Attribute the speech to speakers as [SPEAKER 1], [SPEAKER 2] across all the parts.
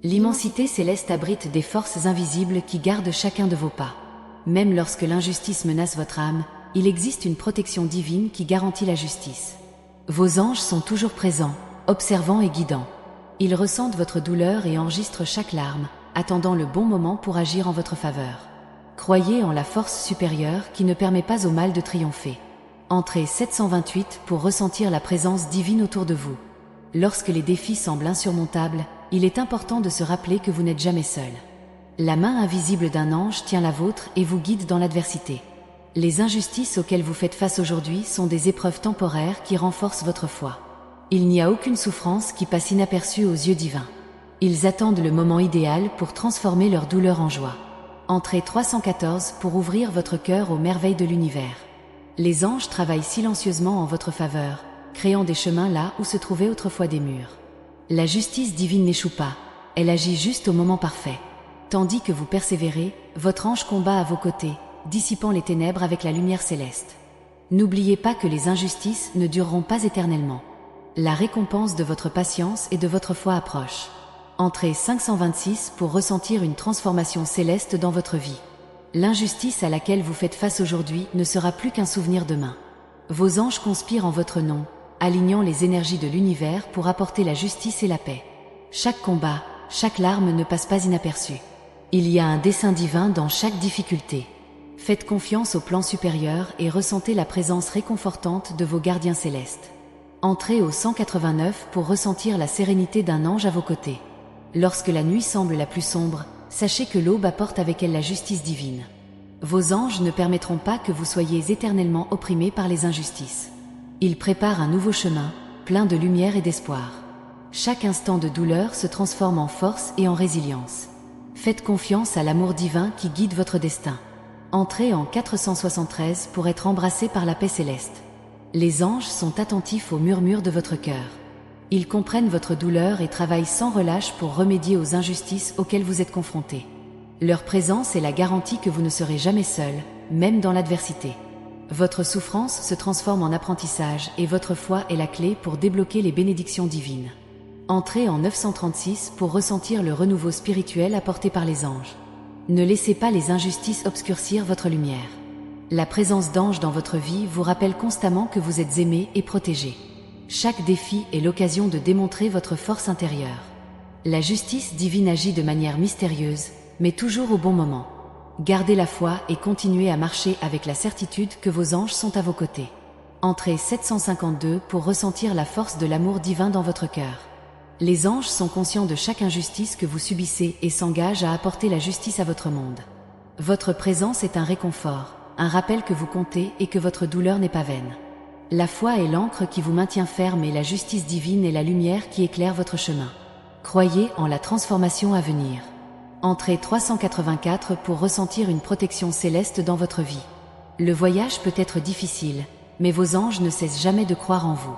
[SPEAKER 1] L'immensité céleste abrite des forces invisibles qui gardent chacun de vos pas. Même lorsque l'injustice menace votre âme, il existe une protection divine qui garantit la justice. Vos anges sont toujours présents, observant et guidant. Ils ressentent votre douleur et enregistrent chaque larme, attendant le bon moment pour agir en votre faveur. Croyez en la force supérieure qui ne permet pas au mal de triompher. Entrez 728 pour ressentir la présence divine autour de vous. Lorsque les défis semblent insurmontables, il est important de se rappeler que vous n'êtes jamais seul. La main invisible d'un ange tient la vôtre et vous guide dans l'adversité. Les injustices auxquelles vous faites face aujourd'hui sont des épreuves temporaires qui renforcent votre foi. Il n'y a aucune souffrance qui passe inaperçue aux yeux divins. Ils attendent le moment idéal pour transformer leur douleur en joie. Entrez 314 pour ouvrir votre cœur aux merveilles de l'univers. Les anges travaillent silencieusement en votre faveur, créant des chemins là où se trouvaient autrefois des murs. La justice divine n'échoue pas, elle agit juste au moment parfait. Tandis que vous persévérez, votre ange combat à vos côtés, dissipant les ténèbres avec la lumière céleste. N'oubliez pas que les injustices ne dureront pas éternellement. La récompense de votre patience et de votre foi approche. Entrez 526 pour ressentir une transformation céleste dans votre vie. L'injustice à laquelle vous faites face aujourd'hui ne sera plus qu'un souvenir demain. Vos anges conspirent en votre nom, alignant les énergies de l'univers pour apporter la justice et la paix. Chaque combat, chaque larme ne passe pas inaperçue. Il y a un dessein divin dans chaque difficulté. Faites confiance au plan supérieur et ressentez la présence réconfortante de vos gardiens célestes. Entrez au 189 pour ressentir la sérénité d'un ange à vos côtés. Lorsque la nuit semble la plus sombre, sachez que l'aube apporte avec elle la justice divine. Vos anges ne permettront pas que vous soyez éternellement opprimés par les injustices. Ils préparent un nouveau chemin, plein de lumière et d'espoir. Chaque instant de douleur se transforme en force et en résilience. Faites confiance à l'amour divin qui guide votre destin. Entrez en 473 pour être embrassé par la paix céleste. Les anges sont attentifs aux murmures de votre cœur. Ils comprennent votre douleur et travaillent sans relâche pour remédier aux injustices auxquelles vous êtes confrontés. Leur présence est la garantie que vous ne serez jamais seul, même dans l'adversité. Votre souffrance se transforme en apprentissage et votre foi est la clé pour débloquer les bénédictions divines. Entrez en 936 pour ressentir le renouveau spirituel apporté par les anges. Ne laissez pas les injustices obscurcir votre lumière. La présence d'anges dans votre vie vous rappelle constamment que vous êtes aimé et protégé. Chaque défi est l'occasion de démontrer votre force intérieure. La justice divine agit de manière mystérieuse, mais toujours au bon moment. Gardez la foi et continuez à marcher avec la certitude que vos anges sont à vos côtés. Entrez 752 pour ressentir la force de l'amour divin dans votre cœur. Les anges sont conscients de chaque injustice que vous subissez et s'engagent à apporter la justice à votre monde. Votre présence est un réconfort, un rappel que vous comptez et que votre douleur n'est pas vaine. La foi est l'encre qui vous maintient ferme et la justice divine est la lumière qui éclaire votre chemin. Croyez en la transformation à venir. Entrez 384 pour ressentir une protection céleste dans votre vie. Le voyage peut être difficile, mais vos anges ne cessent jamais de croire en vous.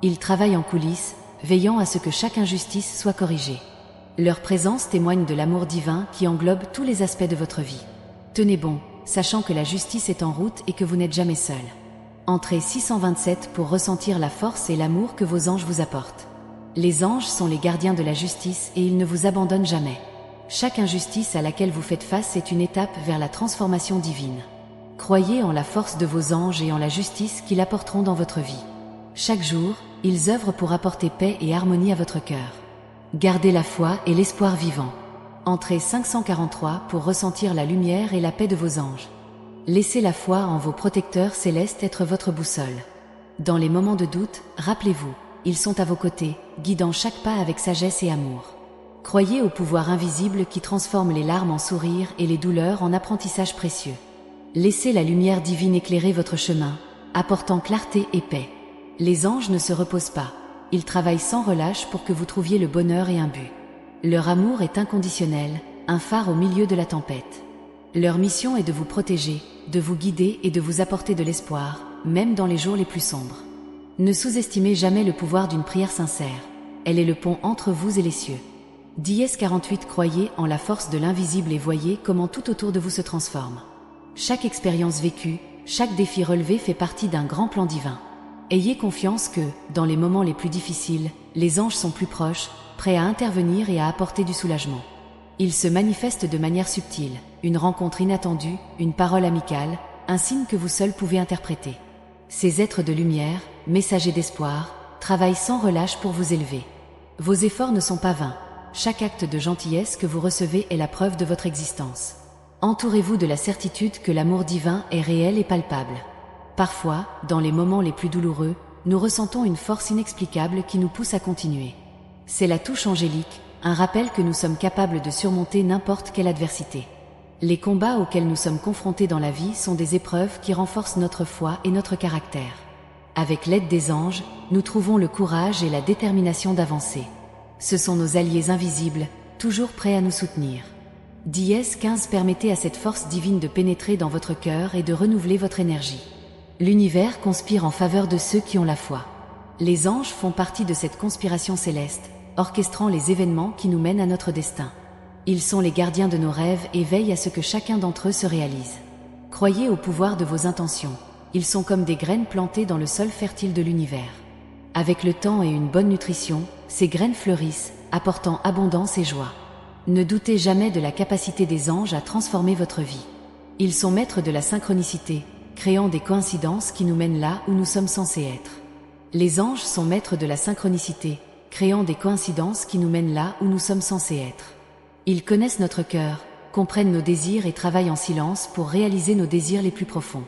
[SPEAKER 1] Ils travaillent en coulisses, veillant à ce que chaque injustice soit corrigée. Leur présence témoigne de l'amour divin qui englobe tous les aspects de votre vie. Tenez bon, sachant que la justice est en route et que vous n'êtes jamais seul. Entrez 627 pour ressentir la force et l'amour que vos anges vous apportent. Les anges sont les gardiens de la justice et ils ne vous abandonnent jamais. Chaque injustice à laquelle vous faites face est une étape vers la transformation divine. Croyez en la force de vos anges et en la justice qu'ils apporteront dans votre vie. Chaque jour, ils œuvrent pour apporter paix et harmonie à votre cœur. Gardez la foi et l'espoir vivant. Entrez 543 pour ressentir la lumière et la paix de vos anges. Laissez la foi en vos protecteurs célestes être votre boussole. Dans les moments de doute, rappelez-vous, ils sont à vos côtés, guidant chaque pas avec sagesse et amour. Croyez au pouvoir invisible qui transforme les larmes en sourires et les douleurs en apprentissages précieux. Laissez la lumière divine éclairer votre chemin, apportant clarté et paix. Les anges ne se reposent pas, ils travaillent sans relâche pour que vous trouviez le bonheur et un but. Leur amour est inconditionnel, un phare au milieu de la tempête. Leur mission est de vous protéger, de vous guider et de vous apporter de l'espoir, même dans les jours les plus sombres. Ne sous-estimez jamais le pouvoir d'une prière sincère. Elle est le pont entre vous et les cieux. Dies 48 croyez en la force de l'invisible et voyez comment tout autour de vous se transforme. Chaque expérience vécue, chaque défi relevé fait partie d'un grand plan divin. Ayez confiance que, dans les moments les plus difficiles, les anges sont plus proches, prêts à intervenir et à apporter du soulagement. Ils se manifestent de manière subtile, une rencontre inattendue, une parole amicale, un signe que vous seul pouvez interpréter. Ces êtres de lumière, messagers d'espoir, travaillent sans relâche pour vous élever. Vos efforts ne sont pas vains. Chaque acte de gentillesse que vous recevez est la preuve de votre existence. Entourez-vous de la certitude que l'amour divin est réel et palpable. Parfois, dans les moments les plus douloureux, nous ressentons une force inexplicable qui nous pousse à continuer. C'est la touche angélique, un rappel que nous sommes capables de surmonter n'importe quelle adversité. Les combats auxquels nous sommes confrontés dans la vie sont des épreuves qui renforcent notre foi et notre caractère. Avec l'aide des anges, nous trouvons le courage et la détermination d'avancer. Ce sont nos alliés invisibles, toujours prêts à nous soutenir. Dièse 15 permettez à cette force divine de pénétrer dans votre cœur et de renouveler votre énergie. L'univers conspire en faveur de ceux qui ont la foi. Les anges font partie de cette conspiration céleste, orchestrant les événements qui nous mènent à notre destin. Ils sont les gardiens de nos rêves et veillent à ce que chacun d'entre eux se réalise. Croyez au pouvoir de vos intentions. Ils sont comme des graines plantées dans le sol fertile de l'univers. Avec le temps et une bonne nutrition, ces graines fleurissent, apportant abondance et joie. Ne doutez jamais de la capacité des anges à transformer votre vie. Ils sont maîtres de la synchronicité, créant des coïncidences qui nous mènent là où nous sommes censés être. Les anges sont maîtres de la synchronicité, créant des coïncidences qui nous mènent là où nous sommes censés être. Ils connaissent notre cœur, comprennent nos désirs et travaillent en silence pour réaliser nos désirs les plus profonds.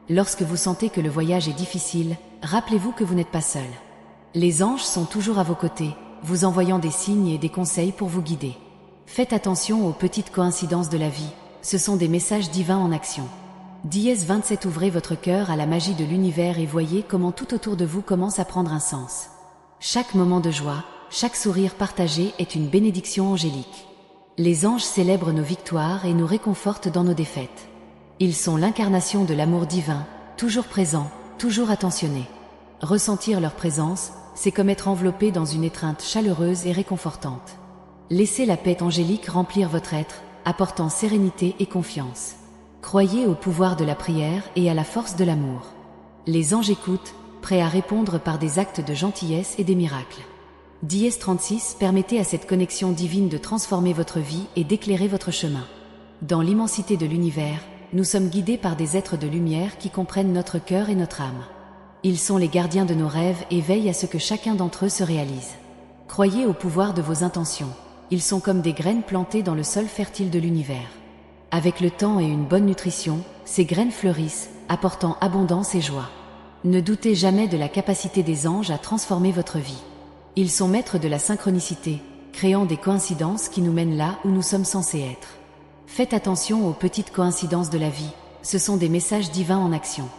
[SPEAKER 1] Lorsque vous sentez que le voyage est difficile, rappelez-vous que vous n'êtes pas seul. Les anges sont toujours à vos côtés, vous envoyant des signes et des conseils pour vous guider. Faites attention aux petites coïncidences de la vie, ce sont des messages divins en action. Dièse 27 ouvrez votre cœur à la magie de l'univers et voyez comment tout autour de vous commence à prendre un sens. Chaque moment de joie, chaque sourire partagé est une bénédiction angélique. Les anges célèbrent nos victoires et nous réconfortent dans nos défaites. Ils sont l'incarnation de l'amour divin, toujours présent, toujours attentionné. Ressentir leur présence, c'est comme être enveloppé dans une étreinte chaleureuse et réconfortante. Laissez la paix angélique remplir votre être, apportant sérénité et confiance. Croyez au pouvoir de la prière et à la force de l'amour. Les anges écoutent, prêts à répondre par des actes de gentillesse et des miracles. Dièse 36 permettez à cette connexion divine de transformer votre vie et d'éclairer votre chemin. Dans l'immensité de l'univers, nous sommes guidés par des êtres de lumière qui comprennent notre cœur et notre âme. Ils sont les gardiens de nos rêves et veillent à ce que chacun d'entre eux se réalise. Croyez au pouvoir de vos intentions. Ils sont comme des graines plantées dans le sol fertile de l'univers. Avec le temps et une bonne nutrition, ces graines fleurissent, apportant abondance et joie. Ne doutez jamais de la capacité des anges à transformer votre vie. Ils sont maîtres de la synchronicité, créant des coïncidences qui nous mènent là où nous sommes censés être. Faites attention aux petites coïncidences de la vie, ce sont des messages divins en action.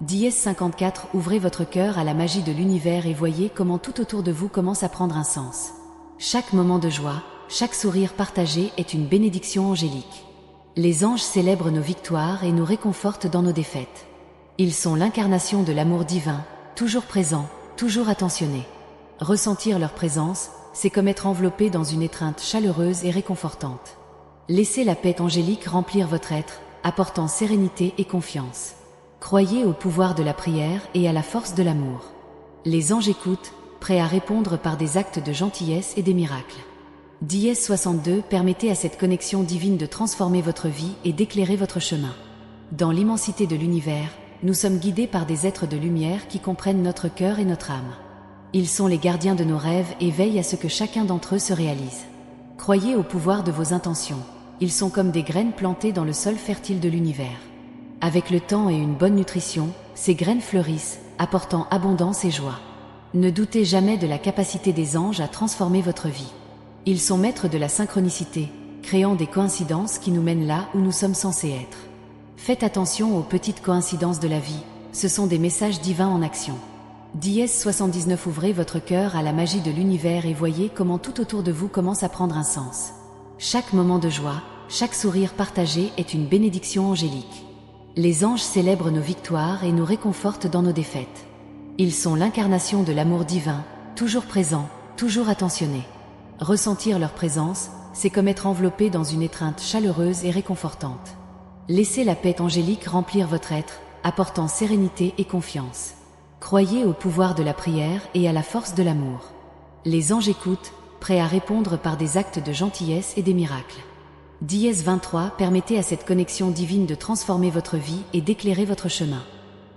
[SPEAKER 1] Dièse 54 ouvrez votre cœur à la magie de l'univers et voyez comment tout autour de vous commence à prendre un sens. Chaque moment de joie, chaque sourire partagé est une bénédiction angélique. Les anges célèbrent nos victoires et nous réconfortent dans nos défaites. Ils sont l'incarnation de l'amour divin, toujours présent, toujours attentionné. Ressentir leur présence, c'est comme être enveloppé dans une étreinte chaleureuse et réconfortante. Laissez la paix angélique remplir votre être, apportant sérénité et confiance. Croyez au pouvoir de la prière et à la force de l'amour. Les anges écoutent, prêts à répondre par des actes de gentillesse et des miracles. Dièse 62 permettez à cette connexion divine de transformer votre vie et d'éclairer votre chemin. Dans l'immensité de l'univers, nous sommes guidés par des êtres de lumière qui comprennent notre cœur et notre âme. Ils sont les gardiens de nos rêves et veillent à ce que chacun d'entre eux se réalise. Croyez au pouvoir de vos intentions. Ils sont comme des graines plantées dans le sol fertile de l'univers. Avec le temps et une bonne nutrition, ces graines fleurissent, apportant abondance et joie. Ne doutez jamais de la capacité des anges à transformer votre vie. Ils sont maîtres de la synchronicité, créant des coïncidences qui nous mènent là où nous sommes censés être. Faites attention aux petites coïncidences de la vie, ce sont des messages divins en action. Dièse 79 ouvrez votre cœur à la magie de l'univers et voyez comment tout autour de vous commence à prendre un sens. Chaque moment de joie, chaque sourire partagé est une bénédiction angélique. Les anges célèbrent nos victoires et nous réconfortent dans nos défaites. Ils sont l'incarnation de l'amour divin, toujours présent, toujours attentionné. Ressentir leur présence, c'est comme être enveloppé dans une étreinte chaleureuse et réconfortante. Laissez la paix angélique remplir votre être, apportant sérénité et confiance. Croyez au pouvoir de la prière et à la force de l'amour. Les anges écoutent, prêts à répondre par des actes de gentillesse et des miracles. Dies 23, permettez à cette connexion divine de transformer votre vie et d'éclairer votre chemin.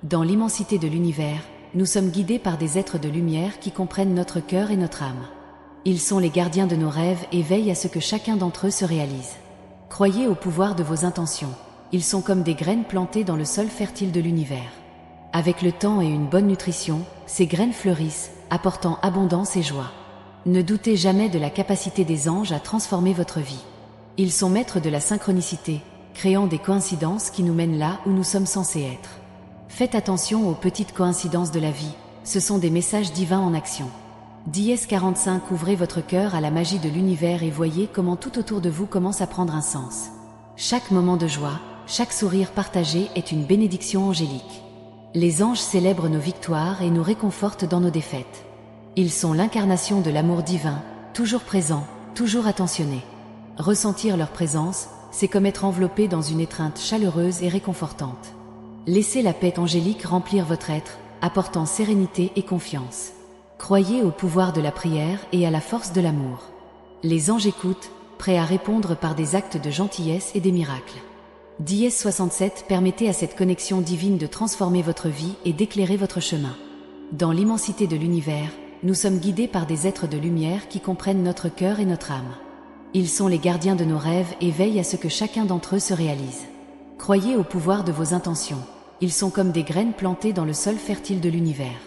[SPEAKER 1] Dans l'immensité de l'univers, nous sommes guidés par des êtres de lumière qui comprennent notre cœur et notre âme. Ils sont les gardiens de nos rêves et veillent à ce que chacun d'entre eux se réalise. Croyez au pouvoir de vos intentions. Ils sont comme des graines plantées dans le sol fertile de l'univers. Avec le temps et une bonne nutrition, ces graines fleurissent, apportant abondance et joie. Ne doutez jamais de la capacité des anges à transformer votre vie. Ils sont maîtres de la synchronicité, créant des coïncidences qui nous mènent là où nous sommes censés être. Faites attention aux petites coïncidences de la vie, ce sont des messages divins en action. Dies 45, ouvrez votre cœur à la magie de l'univers et voyez comment tout autour de vous commence à prendre un sens. Chaque moment de joie, chaque sourire partagé est une bénédiction angélique. Les anges célèbrent nos victoires et nous réconfortent dans nos défaites. Ils sont l'incarnation de l'amour divin, toujours présent, toujours attentionné. Ressentir leur présence, c'est comme être enveloppé dans une étreinte chaleureuse et réconfortante. Laissez la paix angélique remplir votre être, apportant sérénité et confiance. Croyez au pouvoir de la prière et à la force de l'amour. Les anges écoutent, prêts à répondre par des actes de gentillesse et des miracles. Dies 67, permettez à cette connexion divine de transformer votre vie et d'éclairer votre chemin. Dans l'immensité de l'univers, nous sommes guidés par des êtres de lumière qui comprennent notre cœur et notre âme. Ils sont les gardiens de nos rêves et veillent à ce que chacun d'entre eux se réalise. Croyez au pouvoir de vos intentions. Ils sont comme des graines plantées dans le sol fertile de l'univers.